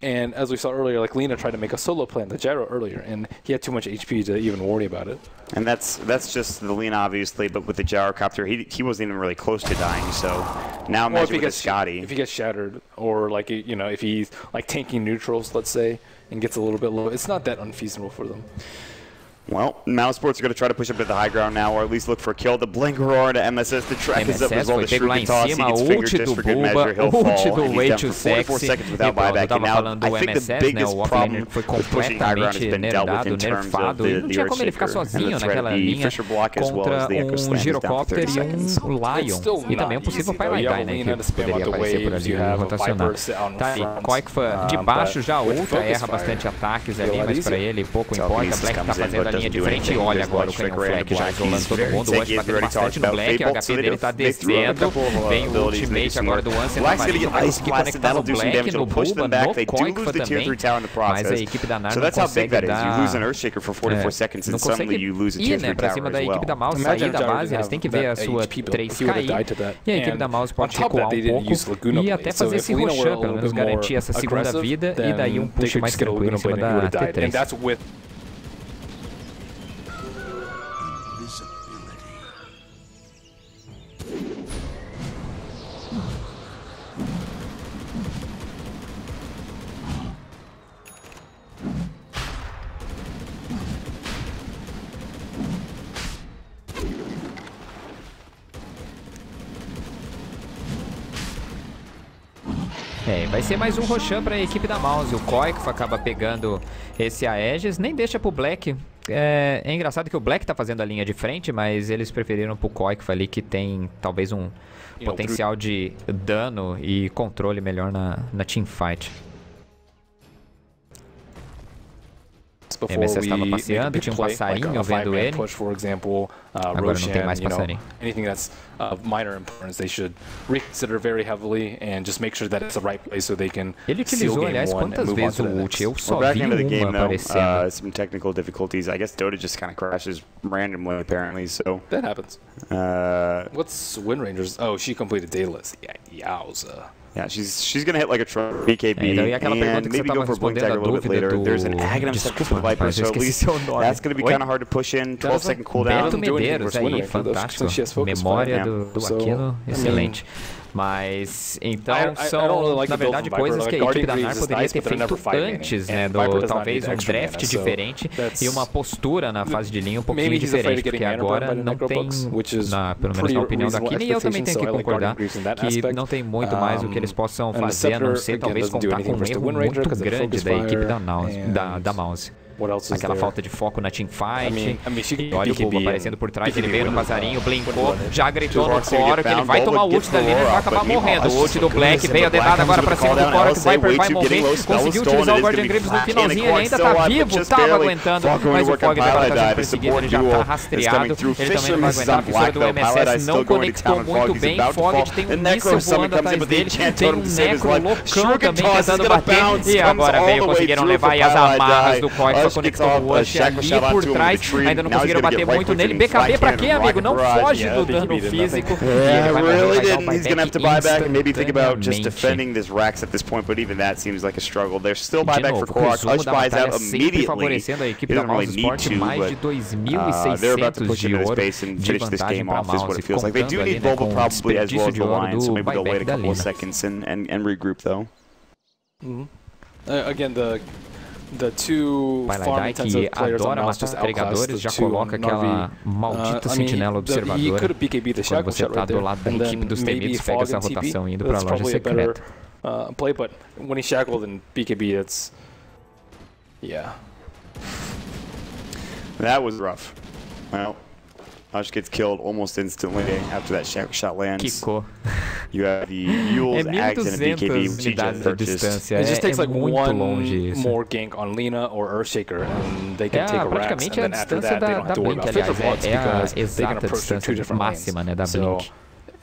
D: And as we saw earlier, like Lina tried to make a solo play on the gyro earlier, and he had too much HP to even worry about it.
C: And that's just the Lina, obviously, but with the gyrocopter, he wasn't even really close to dying. So now imagine with Scotty.
D: If he gets shattered, or like if he's like tanking neutrals, let's say, and gets a little bit low, it's not that unfeasible for them.
C: Well, Mousesports are going to try to push up to the high ground now, or at least look for a kill. The blink roar to MSS. The track is up as well. The Shuriken toss. He gets fingered just for good measure. He'll fall. And he's down for 44 seconds without buyback. And now, I think the biggest problem with pushing high ground has been dealt with in terms of the Earthshaker and the threat of the Fisher block as well as the Echo Slam is down for 30 seconds.
E: Lion. E também possível Pyro Die, né? Que poderia aparecer por ali e rotacionar. Tá aí, Koikfa de baixo já ultra, erra bastante ataques ali, mas pra ele pouco importa. Black tá fazendo a linha de frente e olha agora o Canyon Flag já isolando todo mundo. O Anse batendo bastante no Black, o HP dele tá descendo. Vem o ultimate agora do Anse na parede, vai conseguir conectar no Black, no Bulba, no Koikfa também. Mas a equipe da NAR não consegue dar... não consegue ir, né, pra cima da equipe da Mouse, sair da base, eles têm que ver a sua 3 cair. E a equipe da Mouse pode recuar um pouco e até fazer esse rush-up, pelo menos garantir essa segunda vida e daí um push mais tranquilo em cima da T3. Vai ser mais um Roshan para a equipe da Mouse. O Koikfa acaba pegando esse Aegis, nem deixa pro Black. É engraçado que o Black tá fazendo a linha de frente, mas eles preferiram pro Koikfa ali, que tem talvez um potencial de dano e controle melhor na teamfight. MSS estava passeando, tinha um passarinho vendo ele. Agora não tem mais passarinho.
D: Anything that's of minor importance, they should reconsider very heavily and just make sure that it's the right place so they can.
E: Ele utilizou, aliás, quantas vezes o ult? Eu só vi uma aparecendo.
C: Some technical difficulties. I guess Dota just kind of crashes randomly, apparently. So
D: that happens. What's Wind Ranger's? Oh, she completed Daedalus. Yeah, yowza.
C: Yeah, she's gonna hit like a Trump BKB and maybe go for Blink Dagger a little bit later. There's an Aghanim Scepter for the Viper, so at least that's gonna be kind of hard to push in. 12-second cooldown.
E: Beto Medeiros aí, fantástico. Memória do Aquino, excelente. Mas, então, são, na verdade, coisas que a equipe da NAR poderia ter feito antes, né? Talvez um draft diferente e uma postura na fase de linha um pouquinho diferente, porque agora não tem, pelo menos na opinião da Kine, e eu também tenho que concordar que não tem muito mais o que eles possam fazer, a não ser talvez contar com um erro muito grande da equipe da Mouse. Aquela falta de foco na teamfight. Olha o Bulba aparecendo por trás, ele veio no passarinho, blinkou, já gritou no Coro que ele vai tomar o ult da Lina e vai acabar morrendo. O ult do Black veio a dedada agora pra cima do Coro, que o Viper vai morrer. Conseguiu utilizar o Guardian Greaves no finalzinho, ele ainda tá vivo, tava aguentando, mas o Fog agora tá sendo perseguido, ele já tá rastreado. Ele também não vai aguentar, a fissura do MSS não conectou muito bem. Fog tem um míssil voando atrás dele, tem um Necro loucão também tentando bater. E agora veio, conseguiram levar aí as amarras do Koikfa Tava conectando o Wash ali por trás. Ainda não conseguiram bater muito nele. BKB pra quê, amigo? Não foge do dano físico.
C: Yeah, really didn't. He's gonna have to buy back and maybe think about just defending this Rax at this point, but even that seems like a struggle. There's still buyback for Korok. Ush buys out immediately.
E: Favorecendo a equipe da Mousesports, mais de 2.600 de ouro de vantagem para Mouse.
C: Feels like they do need Volvo probably as well as the Lion, so maybe they'll wait a couple of seconds and regroup though.
D: Again, the two farm intensive players on Mouse just outclassed the
E: já
D: two
E: coloca aquela maldita sentinela observadora.
D: He could have BKB the
E: Quando você tá do lado da equipe dos temidos, pega essa rotação indo pra loja secreta.
D: Play, but when he's shackled in BKB, it's
C: That was rough. Well, Ush gets killed almost instantly after that shackle shot lands.
E: Quicou.
C: You have the Yules, Ags, and a BKB, which he just purchased.
D: It just takes like one more gank on Lina or Earthshaker, and they can take a Rax, and then after that they don't have to worry about Flicker Blocks because they can approach their two different lanes. So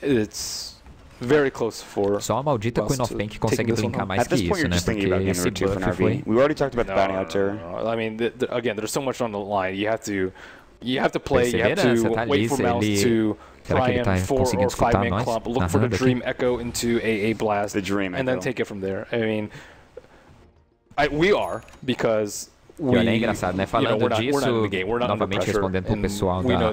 D: it's very close for
E: só a maldita Queen of Pain que consegue brincar mais que isso, né? Porque esse buff foi...
C: We already talked about the Bounty Hunter.
D: I mean, again, there's so much on the line. You have to play, you have to wait for Mouse to try and 4 or 5 man clump, look for the Dream Echo into a Blast, and then take it from there. I mean, we are, because
E: E olha, é engraçado, né? Falando disso, novamente respondendo pro pessoal da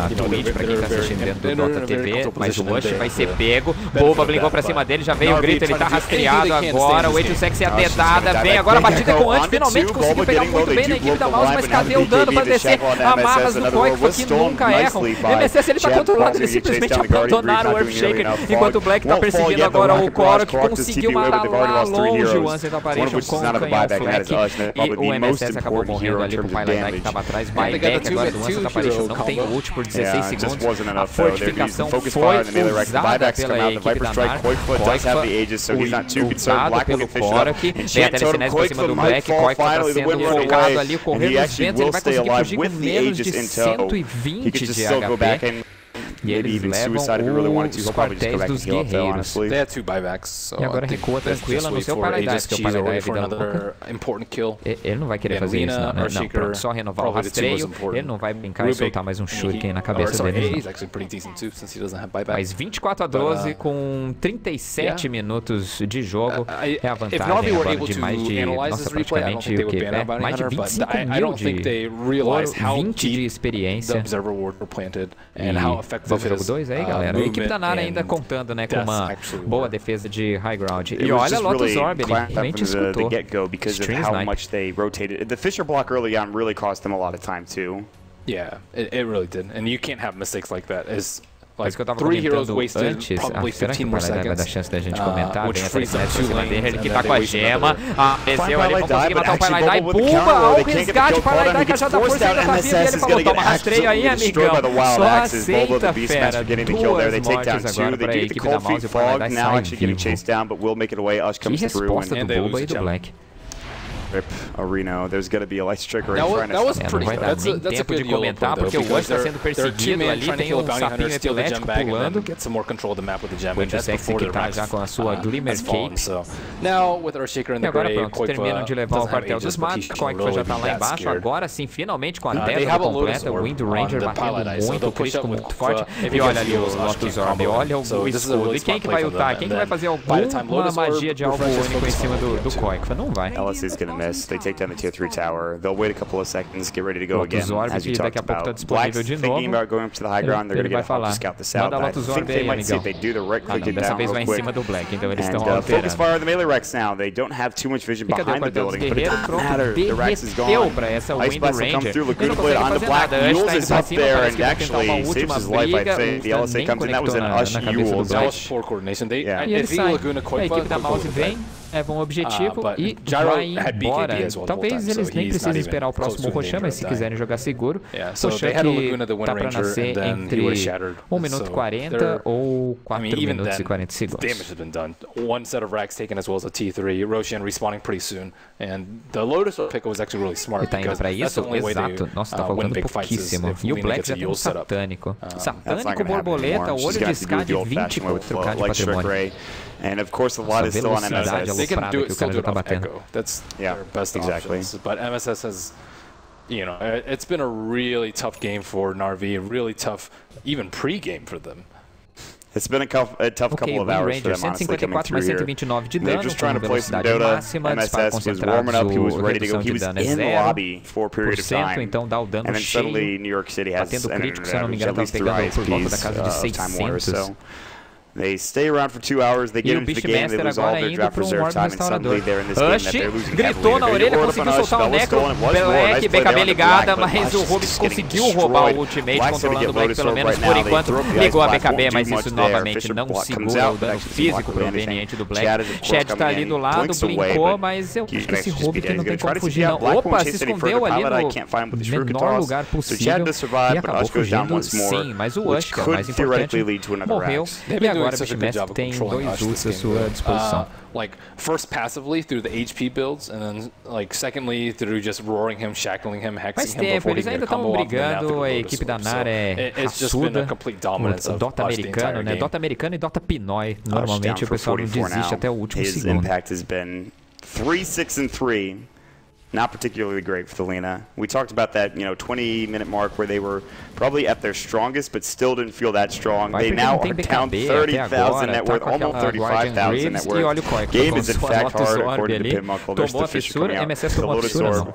E: Twitch, pra quem tá assistindo dentro do Dota TV, mas o Lush vai ser pego. Boba blinkou pra cima dele, já veio o grito, ele tá rastreado agora. O Age Sex é a dedada, vem agora a batida com o Ant, finalmente conseguiu pegar muito bem na equipe da Mouse, mas cadê o dano pra descer? Amarras do Koik que nunca erram. MSS ele tá controlado, eles simplesmente abandonaram o Earthshaker, enquanto o Black tá perseguindo agora o Korok, que conseguiu matar lá longe o Ancient Apparition com o canhão Fleck. E o MSS acabou morrendo ali com o Pilot que estava atrás. Buyback agora do Ancient Apparition não tem ult por 16 segundos. A fortificação foi usada pela equipe da NAR. Koik usado pelo Korok. Vem a telecinese pra cima do Black. Koik tá sendo focado ali, correndo os ventos. Ele vai conseguir fugir com menos de 120 de HP. E eles levam os quartéis dos guerreiros. E agora recua tranquila no seu Paradise, que o Paradise é vida louca. Ele não vai querer fazer isso, não, né? Não, pronto, só renovar o rastreio. Ele não vai brincar e soltar mais um shuriken na cabeça dele. Mas 24-12 com 37 minutos de jogo é a vantagem agora de mais de, nossa, praticamente o que? Mais de 25 mil de ouro, 20 de experiência. Vamos pro jogo 2 aí, galera. A equipe da NAR ainda contando, né, com uma boa defesa de high ground. E olha, Lotus Orb, ele realmente escutou.
C: The Fisher block early on really cost them a lot of time too.
D: Yeah, it really did. And you can't have mistakes like that.
E: Mas que eu tava comentando antes, será que o Paradise vai dar chance da gente comentar? Vem a telecinese pra cima dele, ele que tá com a gema. Desceu ali, vão conseguir matar o Paradise. Pumba, ao resgate, o Paradise caixa da força ainda tá vindo. E ele falou, toma rastreio aí, amigão. Só aceita, fera. 2 mortes agora pra equipe da Mouse e o Paradise sai vivo. Que resposta do Boba e do Black.
C: Reno. There's going to be a light trigger in front
D: of us.
E: Não vai dar nem tempo de comentar, porque o Wash está sendo perseguido ali, tem um sapinho epilético pulando. O Earthshaker que tá já com a sua Glimmer Cake. E agora pronto, terminam de levar o quartel dos matos. O Koik já tá lá embaixo, agora sim, finalmente com a tela completa. O Wind Ranger batendo muito, o crítico muito forte. E olha ali o Lotus Orb, olha o escudo. E quem que vai ultar? Quem que vai fazer alguma magia de alvo único em cima do Koik? Não vai.
C: They take down the tier 3 tower. They'll wait a couple of seconds, get ready to go again. As you talked about. Black's thinking about going up to the high ground. They're going to get help to scout this out. I think they might see if they do the right click it down real quick. And focus fire on the melee Rex now. They don't have too much vision behind the building, but it doesn't matter. The Rex is gone. Ice Blast will come through. Laguna Blade on the Black. Yules is up there and actually saves his life, I think. The LSA comes in. That was an Ush Yules.
D: That was poor coordination.
E: E ele sai. A equipe da Mouse vem, leva um objetivo e vai embora. Talvez eles nem precisem esperar o próximo Roshan, mas se quiserem jogar seguro, Roshan que tá pra nascer entre 1 minuto e 40 ou 4 minutos e 40 segundos.
D: Damage has been done. One set of racks taken as well as a T3. Roshan respawning pretty soon. And the Lotus pick was actually really smart.
E: Ele tá indo pra isso? Exato. Nossa, tá faltando pouquíssimo. E o Black já tem um satânico. Satânico, borboleta, olho de SCAD 20 contra o K de patrimônio.
C: And of course, a lot is still on MSS.
D: They can do it, still do it off Echo. That's their best options. But MSS has, you know, it's been a really tough game for NARV, a really tough, even pre-game for them.
C: It's been a tough couple of hours for them, honestly, coming through here. They're just trying to play some Dota. MSS was warming up. He was ready to go. He was in the lobby for a period of time. And then suddenly New York City has an internet outage, at least through ISPs, Time Warner. So they stay around for 2 hours, they get into the game, they lose all their draft reserve time, and suddenly they're in this game that they're losing
E: gritou na orelha, conseguiu soltar o Necro, Black, BKB ligada, mas o Rubens conseguiu roubar o ultimate, controlando o Black pelo menos por enquanto, ligou a BKB, mas isso novamente não segura o dano físico proveniente do Black. Chad tá ali do lado, brincou, mas eu acho que esse Rubens não tem como fugir não. Opa, se escondeu ali no menor lugar possível e acabou fugindo sim, mas o Ush, que é o mais importante, morreu. E agora o Bishmaster tem 2 ults à sua disposição.
D: Like first passively through the HP builds, and then like secondly through just roaring him, shackling him, hexing him before
E: eles ainda estão brigando, a equipe da NAR é raçuda, Dota americano, né? Dota americano e Dota Pinoy. Normalmente o pessoal não desiste até o último segundo.
C: His impact has been 3-6-3. Not particularly great for the Lena. We talked about that, 20-minute mark where they were probably at their strongest, but still didn't feel that strong. They now are down 30,000 net worth, almost 35,000 net worth. Game is in fact hard, according to Pinmuckle. There's the Fisher coming out. The Lotus Orb.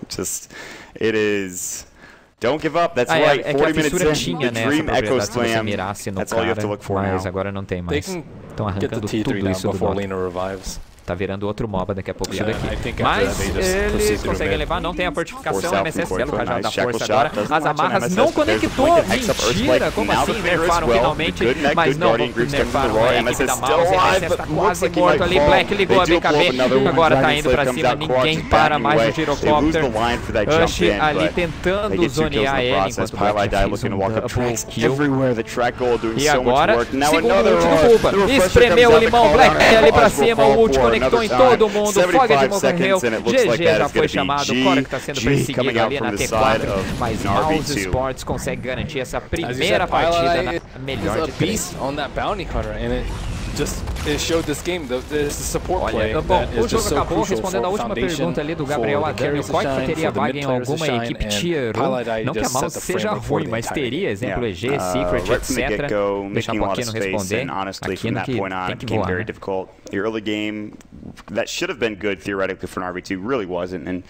C: Just, it is... Don't give up. That's right. 40 minutes in, the Dream Echo Slam. That's all you have to look for now.
E: Mas agora não tem mais. Estão arrancando tudo isso do bot. Tá virando outro MOBA daqui a pouco isso daqui. Mas eles conseguem levar, não tem a fortificação. MSS belo cajado da força agora. As amarras não conectou. Mentira, como assim? Nerfaram finalmente, mas não nerfaram a equipe da Mouse. MSS tá quase morto ali. Black ligou a BKB, agora tá indo pra cima. Ninguém para mais o Gyrocopter. Ush ali tentando zonear ele enquanto o Black fez um double kill. E agora, segundo ult do Culpa. Espremeu o limão, Black ali pra cima, o ult conectou em todo mundo, Foga de morreu, GG já foi chamado, o Cora que está sendo perseguido ali na T4, mas Mousesports consegue garantir essa primeira partida na melhor de 3. Olha, bom, o jogo acabou respondendo a última pergunta ali do Gabriel Adami, o Koi que teria vaga em alguma equipe Tier 1, não que a Mouse seja ruim, mas teria, exemplo EG, Secret, etc. Deixar um pouquinho responder, aqui no que tem que voar, né?
C: The early game that should have been good theoretically for an RV2 really wasn't, and